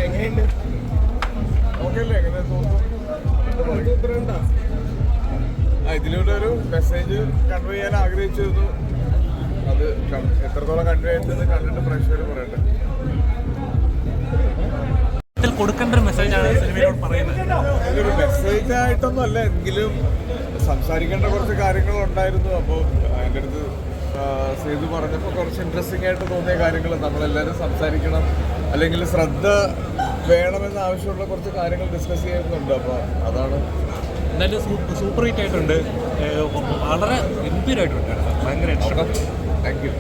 എങ്ങനെയുണ്ട്? ഓക്കെ അല്ലേ? എങ്ങനെ തോന്നുന്നു? ഇതിലൂടെ ഒരു മെസ്സേജ് കൺവേ ചെയ്യാൻ ആഗ്രഹിച്ചിരുന്നു. അത് എത്രത്തോളം കൺവേ ആയിട്ടെന്ന് കണ്ടിട്ട് പ്രേക്ഷകർ പറയട്ടെ. കൊടുക്കേണ്ട ഒരു മെസ്സേജാണ് സിനിമയോട് പറയുന്നത്. ഇതൊരു മെസ്സേജ് ആയിട്ടൊന്നും അല്ല, എങ്കിലും സംസാരിക്കേണ്ട കുറച്ച് കാര്യങ്ങളുണ്ടായിരുന്നു. അപ്പോൾ അതിൻ്റെ അടുത്ത് സേതു പറഞ്ഞപ്പോൾ കുറച്ച് ഇൻട്രസ്റ്റിംഗ് ആയിട്ട് തോന്നിയ കാര്യങ്ങൾ നമ്മളെല്ലാവരും സംസാരിക്കണം, അല്ലെങ്കിൽ ശ്രദ്ധ വേണമെന്ന് ആവശ്യമുള്ള കുറച്ച് കാര്യങ്ങൾ ഡിസ്കസ് ചെയ്യുന്നുണ്ട്. അപ്പോൾ അതാണ്. എന്തായാലും സൂപ്പർ ഹിറ്റ് ആയിട്ടുണ്ട്, വളരെ ഗംഭീരമായിട്ടുണ്ട്, ഭയങ്കര ഇഷ്ടം. Thank you.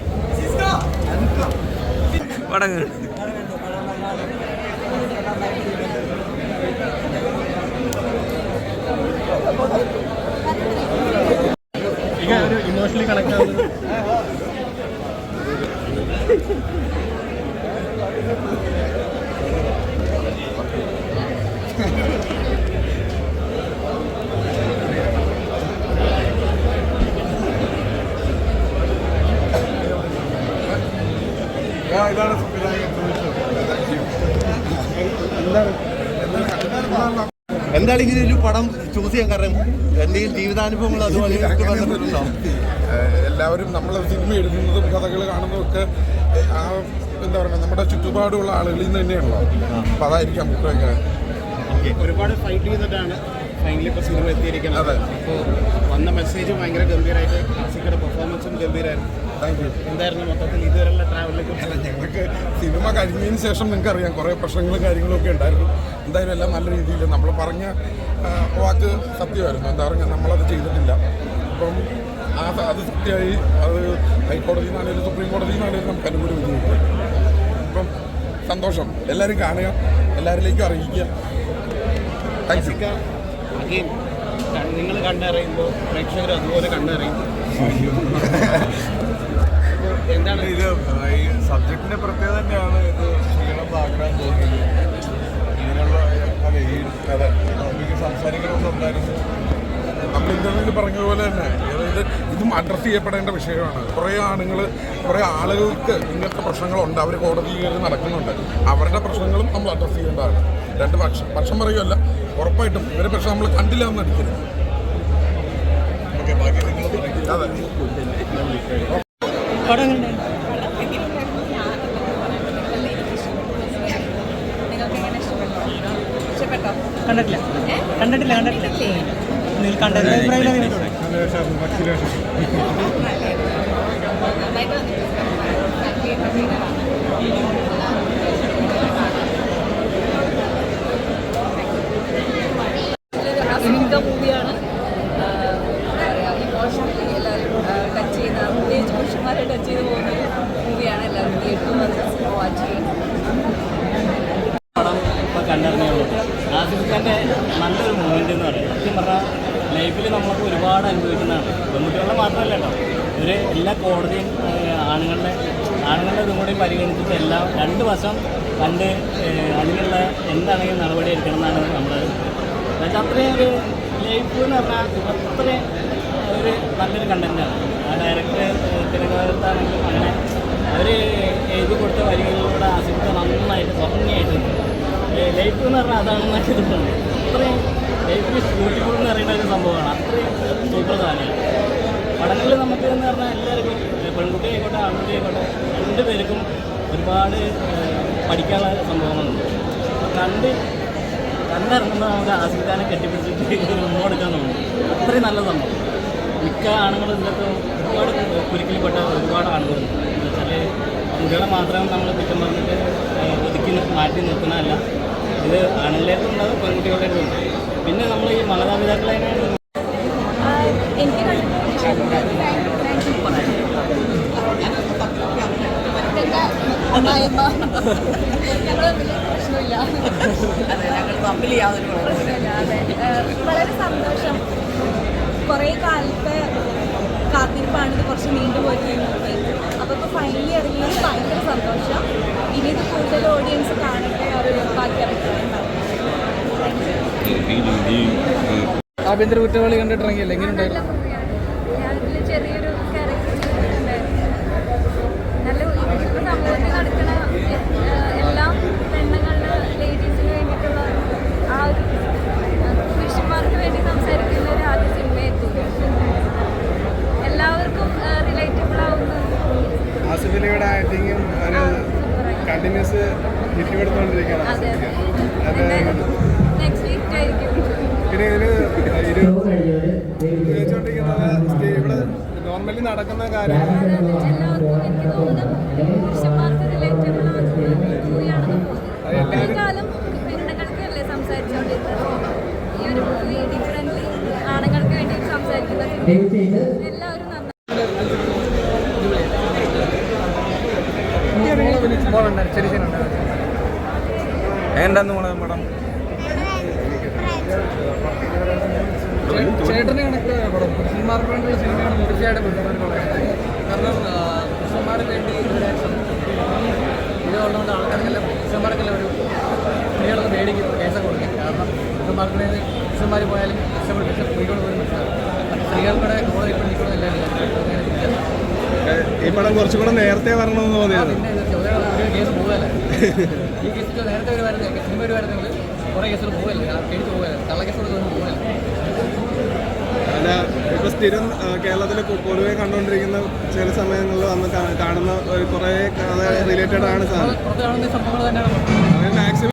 ഒരു ഇമോഷണലി കണക്ട് ആവുന്നത് ഇതാണ് എന്താണ് ഇങ്ങനെ ഒരു പടം ചൂസ് ചെയ്യാൻ കാരണം? എന്തെങ്കിലും ജീവിതാനുഭവങ്ങൾ അതുപോലെ ബന്ധപ്പെട്ടുണ്ടോ? എല്ലാവരും നമ്മൾ സിനിമ എഴുതുന്നതും കഥകൾ കാണുന്നതും ഒക്കെ ആ എന്താ പറയുക, നമ്മുടെ ചുറ്റുപാടുള്ള ആളുകളിൽ നിന്ന് തന്നെയാണല്ലോ. അപ്പം അതായിരിക്കാം ഒരുപാട് ഫൈറ്റ് ചെയ്തിട്ടാണ് ഫൈനലി ഇപ്പോൾ സിനിമ എത്തിയിരിക്കുന്നത്. അതെ. അപ്പോൾ വന്ന മെസ്സേജ് ഭയങ്കര ഗംഭീരമായിട്ട്, ആസിക്കയുടെ പെർഫോമൻസും ഗംഭീരമായിരുന്നു. Thank you. എന്തായിരുന്നു മൊത്തത്തിൽ ഇതുവരെയുള്ള ട്രാവലിലേക്ക്? ഞങ്ങൾക്ക് സിനിമ കഴിഞ്ഞതിന് ശേഷം നിങ്ങൾക്കറിയാം കുറേ പ്രശ്നങ്ങളും കാര്യങ്ങളൊക്കെ ഉണ്ടായിരുന്നു. എന്തായാലും എല്ലാം നല്ല രീതിയിൽ നമ്മൾ പറഞ്ഞ വാക്ക് സത്യമായിരുന്നു. എന്താ പറയുക, നമ്മളത് ചെയ്തിട്ടില്ല. അപ്പം അത് സത്യമായി. അത് ഹൈക്കോടതിയിൽ നിന്നാണെങ്കിലും സുപ്രീം കോടതിയിൽ നിന്നാണെങ്കിലും നമുക്ക് അനുകൂല വിജയിക്കും. അപ്പം സന്തോഷം. എല്ലാവരും കാണുക, എല്ലാവരിലേക്കും അറിയിക്കുക. താങ്ക്സ്. അഗെയിൻ നിങ്ങൾ കണ്ടറിയുമ്പോൾ പ്രേക്ഷകർ അതുപോലെ കണ്ടറിയും. എന്താണ് ഇത്? ഈ സബ്ജക്റ്റിൻ്റെ പ്രത്യേകത തന്നെയാണ് ഇത് ചെയ്യണമെന്ന് ആഗ്രഹം തോന്നിയത്. ഇങ്ങനെയുള്ള അതെ ഈ കഥ നമുക്ക് സംസാരിക്കണമെന്നുണ്ടായിരുന്നു. നമ്മൾ ഇന്റർവ്യൂവിൽ പറഞ്ഞതുപോലെ തന്നെ ഇതും അഡ്രസ്സ് ചെയ്യപ്പെടേണ്ട വിഷയമാണ്. കുറേ ആളുകൾക്ക് ഇങ്ങനത്തെ പ്രശ്നങ്ങളുണ്ട്. അവർ കോടതി കയറി നടക്കുന്നുണ്ട്. അവരുടെ പ്രശ്നങ്ങളും നമ്മൾ അഡ്രസ്സ് ചെയ്യേണ്ടതാണ്. രണ്ട് പക്ഷം പറയുമല്ല, ഉറപ്പായിട്ടും ഇവരെ പ്രശ്നം നമ്മൾ കണ്ടില്ല എന്ന് അടിക്കരുത്. ഓക്കെ, ബാക്കി നിങ്ങൾ അതെ. കണ്ടിട്ടില്ല മൂവിയാണ്. ഇമോഷണലി എല്ലാവരും ടച്ച് ചെയ്യുന്ന, പ്രത്യേകിച്ച് പുരുഷന്മാരെ ടച്ച് ചെയ്ത് പോകുന്ന മൂവിയാണ്. എല്ലാവരും തിയേറ്ററിൽ വന്ന് വാച്ച് ചെയ്യും. പടം ഇപ്പോൾ കണ്ടിറങ്ങിയുള്ളൂ. ആസിഫിൻ്റെ നല്ലൊരു മൂവ്മെൻ്റ് എന്ന് പറയും. സത്യം പറഞ്ഞാൽ ലൈഫിൽ നമുക്ക് ഒരുപാട് അനുഭവിക്കുന്നതാണ്. പെൺകുട്ടികളുടെ മാത്രമല്ല കേട്ടോ, ഇവർ എല്ലാ കോടതിയും ആണുങ്ങളുടെ ഇതും കൂടി പരിഗണിച്ചിട്ട് എല്ലാം രണ്ട് വശം കണ്ട് അതിനുള്ള എന്താണെങ്കിലും നടപടി എടുക്കണം എന്നാണ് നമ്മൾ. എന്നുവെച്ചാൽ അത്രയും ഒരു ലൈഫ് എന്ന് പറഞ്ഞാൽ അത്രയും ഒരു നല്ലൊരു കണ്ടൻറ്റാണ്. ആ ഡയറക്ടർ തിരുവനന്തപുരത്താണെങ്കിലും അങ്ങനെ അവർ എഴുതി കൊടുത്ത വരികളിലൂടെ ആസിഫിക്ക് നന്നായിട്ട് ഭംഗിയായിട്ടുണ്ട്. ലൈഫ് എന്ന് പറഞ്ഞാൽ അതാണെന്നൊക്കെ തോന്നുന്നു. അത്രയും ലൈഫിൽ ബ്യൂട്ടിഫുൾ എന്ന് പറയുന്ന ഒരു സംഭവമാണ്. അത്രയും സൂപ്പർ സാധനമാണ്. പടങ്ങളിൽ നമുക്ക് എന്ന് പറഞ്ഞാൽ എല്ലാവർക്കും, പെൺകുട്ടി ആയിക്കോട്ടെ ആൺകുട്ടി ആയിക്കോട്ടെ, രണ്ടുപേർക്കും ഒരുപാട് പഠിക്കാനുള്ള സംഭവങ്ങളുണ്ട്. അപ്പോൾ കണ്ടിറങ്ങുമ്പോൾ നമുക്ക് ആസിഫിനെ കെട്ടിപ്പിടിച്ചിട്ട് മുന്നോടുക്കാൻ തോന്നും. അത്രയും നല്ല സംഭവം. മിക്ക ആണുങ്ങളും ഇതിലൊക്കെ ഒരുപാട് കുരുക്കിൽപ്പെട്ട ഒരുപാട് ആളുകളുണ്ട്. എന്ന് വെച്ചാൽ കുട്ടികളെ മാത്രം നമ്മൾ കുറ്റം പറഞ്ഞിട്ട് ഒതുക്കി മാറ്റി നിർത്തുന്നതല്ല. ഇത് ആണുങ്ങളിലേക്കും ഉണ്ടാകും, പെൺകുട്ടികളുടേക്കും ഉണ്ട്. പിന്നെ നമ്മൾ ഈ മാതാപിതാക്കളെ എനിക്ക് പ്രശ്നമില്ല. വളരെ സന്തോഷം. കുറേ കാലത്തെ കാത്തിരിപ്പാണിത്, കുറച്ച് നീണ്ടുപോയി. അപ്പോൾ ഇപ്പോൾ ഫൈനലി ഇറങ്ങിയത് ഭയങ്കര സന്തോഷം. ഇനി ഇത് കൂടുതൽ ഓഡിയൻസ് കാണട്ടെ, അവർ ബാക്കി അഭിപ്രായം പറയും. ആഭ്യന്തര കുറ്റവാളി കണ്ടിട്ടിറങ്ങിയല്ലേ, എങ്ങനെയുണ്ടായിരുന്നു? ഞാനതിൽ ചെറിയൊരു ക്യാരക്ടർ ഉണ്ടായിരുന്നു. നല്ല ഇപ്പോൾ സമൂഹത്തിൽ നടക്കുന്ന കണ്ടിന്യൂസ് ഹിറ്റ് എടുത്തുകൊണ്ടിരിക്കുകയാണ്. അതെ എന്തായാലും നെക്സ്റ്റ് വീക്ക് ആയിരിക്കും. പിന്നെ ഇതിന് ഉപയോഗിച്ചുകൊണ്ടിരിക്കുന്നത് ഇവിടെ നോർമലി നടക്കുന്ന കാര്യം അത് എല്ലാവർക്കും എനിക്ക് തോന്നുന്നു പുരുഷന്മാർക്ക് റിലേറ്റബിൾ ആയിട്ടുള്ള മൂവിയാണെന്ന് തോന്നുന്നു. ഈ കാലം പെണ്ണുങ്ങൾക്കല്ലേ സംസാരിച്ചുകൊണ്ടിരുന്നത്. ഈ ഒരു മൂവി ഡിഫറെൻ്റ്ലി ആണുങ്ങൾക്ക് വേണ്ടി സംസാരിക്കുന്നത് എല്ലാവരും നന്നായി. എങ്ങനെയുണ്ടായിരുന്നു മോളെ പടം? ചേട്ടനെ കണക്ക് പടം പുരുഷന്മാർക്ക് വേണ്ടിയുള്ള സിനിമയാണ് തീർച്ചയായിട്ടും പുരുഷന്മാർക്കുള്ളത്. കാരണം പുരുഷന്മാർക്ക് വേണ്ടി ഇതുള്ളതുകൊണ്ട് ആൾക്കാർക്കെല്ലാം പുരുഷന്മാർക്കെല്ലാം ഒരു സ്ത്രീകളൊക്കെ മേടിക്കും കേസൊക്കെ കൊടുക്കും. കാരണം പുരുഷന്മാർക്ക് വേണ്ടി പുരുഷന്മാർ പോയാലും രക്ഷപ്പെട്ടു സ്ത്രീകൾ പോലും മനസ്സിലാവും. സ്ത്രീകൾക്കൂടെ കോളേജിൽ ഇപ്പോൾ നിൽക്കണം എല്ലാവരും. ഈ പടം കുറച്ചുകൂടെ നേരത്തെ വരണമെന്ന് തോന്നിയത്. പിന്നെ ഒരു കേസ് പോകുകയല്ല. ഈ കേസ് നേരത്തെ വരുമായിരുന്നെങ്കിൽ സിനിമ വരുമായിരുന്നെങ്കിൽ കുറേ കേസുകൾ പോകുകയല്ല. കേസ് പോകുകയല്ല. കള്ളക്കേസ് കൊടുത്തൊന്നും പോകുകയല്ല. അല്ല, ഇപ്പോൾ സ്ഥിരം കേരളത്തിൽ പൊതുവെ കണ്ടുകൊണ്ടിരിക്കുന്ന ചില സമയങ്ങളിൽ വന്ന് കാണുന്ന കുറേ റിലേറ്റഡ് ആണ് സാധനം. പുറത്ത് കാണുന്ന സംഭവങ്ങൾ തന്നെയാണ് മാക്സിമം